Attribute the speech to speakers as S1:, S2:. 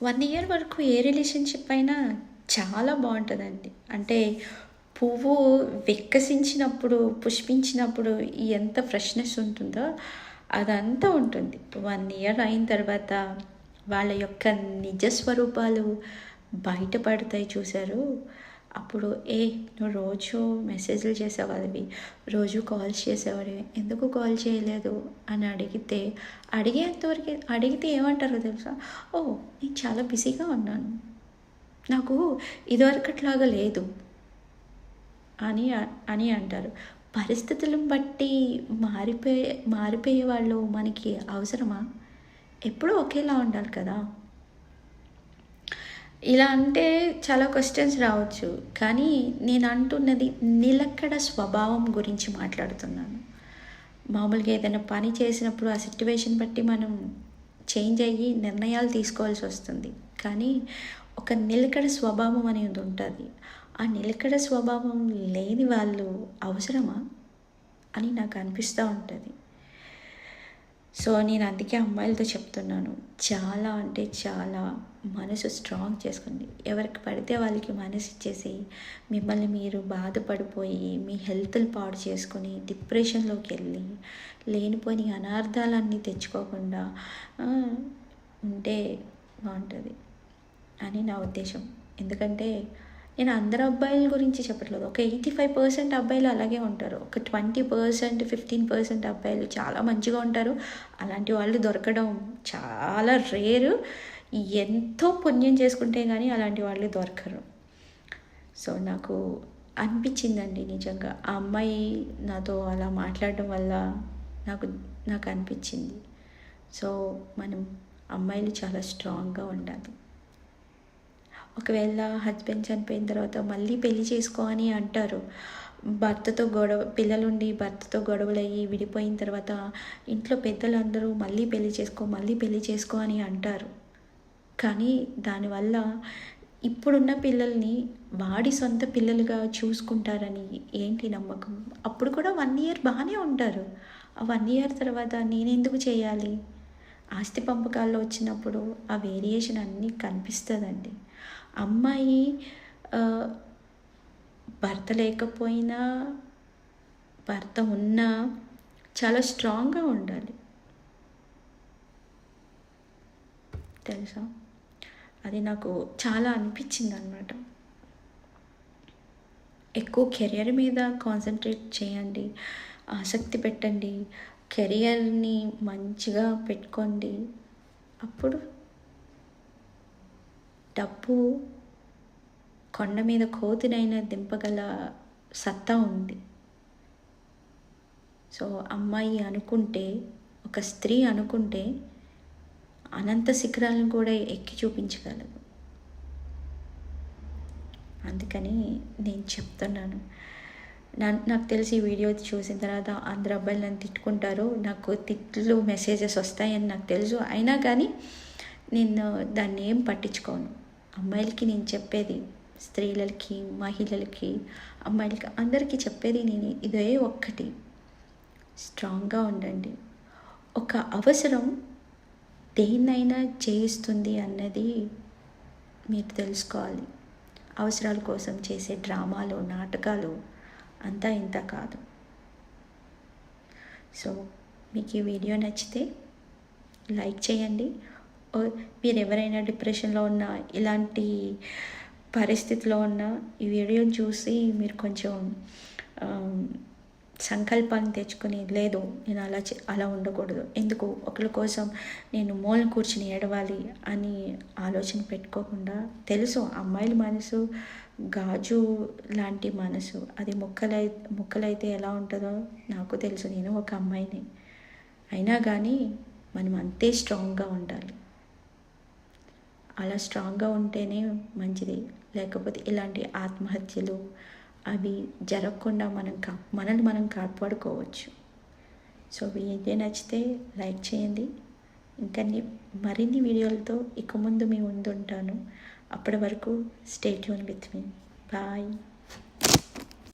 S1: 1 year వరకు ఏ relationship అయినా చాలా బావుంటదండి. అంటే పువ్వు వికసించినప్పుడు, పుష్పించినప్పుడు ఎంత ఫ్రెష్‌నెస్ ఉంటుందో అదంతా ఉంటుంది. 1 ఇయర్ అయిన తర్వాత వాళ్ళ యొక్క నిజ స్వరూపాలు బయటపడతాయి చూసారు. అప్పుడు నువ్వు రోజు మెసేజ్‌లు చేసేవాడివి, రోజు కాల్స్ చేసేవాడివి. ఎందుకు కాల్ చేయలేదు అని అడిగేంతవరకే అడిగితే ఏమంటారో తెలుసా? ఓహ్! నేను చాలా బిజీగా ఉన్నాను. నాకు ఇదివరకట్లాగా లేదు అని అని అంటారు. పరిస్థితులను బట్టి మారిపోయే వాళ్ళు మనకి అవసరమా? ఎప్పుడూ ఒకేలా ఉండాలి కదా! ఇలా అంటే చాలా క్వెషన్స్ రావచ్చు. కానీ నేను అంటున్నది నిలకడ స్వభావం గురించి మాట్లాడుతున్నాను. మామూలుగా ఏదైనా పని చేసినప్పుడు ఆ సిట్యుయేషన్ బట్టి మనం చేంజ్ అయ్యి నిర్ణయాలు తీసుకోవాల్సి వస్తుంది. కానీ ఒక నిలకడ స్వభావం అనేది ఉంటుంది. ఆ నిలకడ స్వభావం లేని వాళ్ళు అవసరమా అని నాకు అనిపిస్తూ ఉంటుంది. సో నేను అందుకే అమ్మాయిలతో చెప్తున్నాను, చాలా అంటే చాలా మనసు స్ట్రాంగ్ చేసుకోండి. ఎవరికి పడితే వాళ్ళకి మనసు ఇచ్చేసి మిమ్మల్ని మీరు బాధపడిపోయి మీ హెల్త్ని పాడు చేసుకొని డిప్రెషన్లోకి వెళ్ళి లేనిపోని అనార్థాలన్నీ తెచ్చుకోకుండా ఉంటే బాగుంటుంది అని నా ఉద్దేశం. ఎందుకంటే నేను అందరు అబ్బాయిల గురించి చెప్పట్లేదు. ఒక 85% అబ్బాయిలు అలాగే ఉంటారు. ఒక 20%, 15% అబ్బాయిలు చాలా మంచిగా ఉంటారు. అలాంటి వాళ్ళు దొరకడం చాలా రేరు. ఎంతో పుణ్యం చేసుకుంటే కానీ అలాంటి వాళ్ళు దొరకరు. సో నాకు అనిపించిందండి నిజంగా. ఆ అమ్మాయి నాతో అలా మాట్లాడడం వల్ల నాకు అనిపించింది. సో మనం అమ్మాయిలు చాలా స్ట్రాంగ్గా ఉండాలి. ఒకవేళ హస్బెండ్ చనిపోయిన తర్వాత మళ్ళీ పెళ్లి చేసుకో అని అంటారు. పిల్లలుండి భర్తతో గొడవలయ్యి విడిపోయిన తర్వాత ఇంట్లో పెద్దలందరూ మళ్ళీ పెళ్లి చేసుకో అని అంటారు. కానీ దానివల్ల ఇప్పుడున్న పిల్లల్ని వాడి సొంత పిల్లలుగా చూసుకుంటారని ఏంటి నమ్మకం? అప్పుడు కూడా 1 ఇయర్ బాగానే ఉంటారు. ఆ 1 ఇయర్ తర్వాత నేనెందుకు చేయాలి? ఆస్తి పంపకాల్లో వచ్చినప్పుడు ఆ వేరియేషన్ అన్నీ కనిపిస్తుందండి. అమ్మాయి భర్త లేకపోయినా, భర్త ఉన్నా చాలా స్ట్రాంగ్గా ఉండాలి. తెలుసా? అది నాకు చాలా అనిపించింది అన్నమాట. ఎక్కువ కెరియర్ మీద కాన్సన్ట్రేట్ చేయండి, ఆసక్తి పెట్టండి, కెరియర్ని మంచిగా పెట్టుకోండి. అప్పుడు డబ్బు కొండ మీద కోతినైనా దింపగల సత్తా ఉంది. సో అమ్మాయి అనుకుంటే, ఒక స్త్రీ అనుకుంటే అనంత శిఖరాలను కూడా ఎక్కి చూపించగలదు. అందుకని నేను చెప్తున్నాను. నాకు తెలిసి ఈ వీడియో చూసిన తర్వాత అందరు అబ్బాయిలు నన్ను తిట్టుకుంటారు, నాకు తిట్లు మెసేజెస్ వస్తాయని నాకు తెలుసు. అయినా కానీ నేను దాన్ని ఏం పట్టించుకోను. అమ్మాయిలకి నేను చెప్పేది, స్త్రీలకి, మహిళలకి, అమ్మాయిలకి అందరికీ చెప్పేది నేను ఇదే ఒక్కటి: స్ట్రాంగ్గా ఉండండి. ఒక అవసరం దేన్నైనా చేయిస్తుంది అన్నది మీరు తెలుసుకోవాలి. అవసరాల కోసం చేసే డ్రామాలు, నాటకాలు అంతా ఇంత కాదు. సో మీకు ఈ వీడియో నచ్చితే లైక్ చేయండి. మీరు ఎవరైనా డిప్రెషన్లో ఉన్నా, ఇలాంటి పరిస్థితిలో ఉన్న ఈ వీడియోని చూసి మీరు కొంచెం సంకల్పాన్ని తెచ్చుకొని, లేదు నేను అలా ఉండకూడదు, ఎందుకు ఒకరి కోసం నేను మూల కూర్చుని ఏడవాలి అని ఆలోచన పెట్టుకోకుండా, తెలుసు అమ్మాయిల మనసు గాజు లాంటి మనసు, అది ముక్కలైతే ఎలా ఉంటుందో నాకు తెలుసు, నేను ఒక అమ్మాయిని. అయినా కానీ మనం అంతే స్ట్రాంగ్గా ఉండాలి. అలా స్ట్రాంగ్గా ఉంటేనే మంచిది. లేకపోతే ఇలాంటి ఆత్మహత్యలు అవి జరగకుండా మనల్ని మనం కాపాడుకోవచ్చు. సో వీడియో నచ్చితే లైక్ చేయండి. ఇంకా మరిన్ని వీడియోలతో ఇక ముందు మీ ముందు ఉంటాను. అప్పటి వరకు stay tune with me. Bye.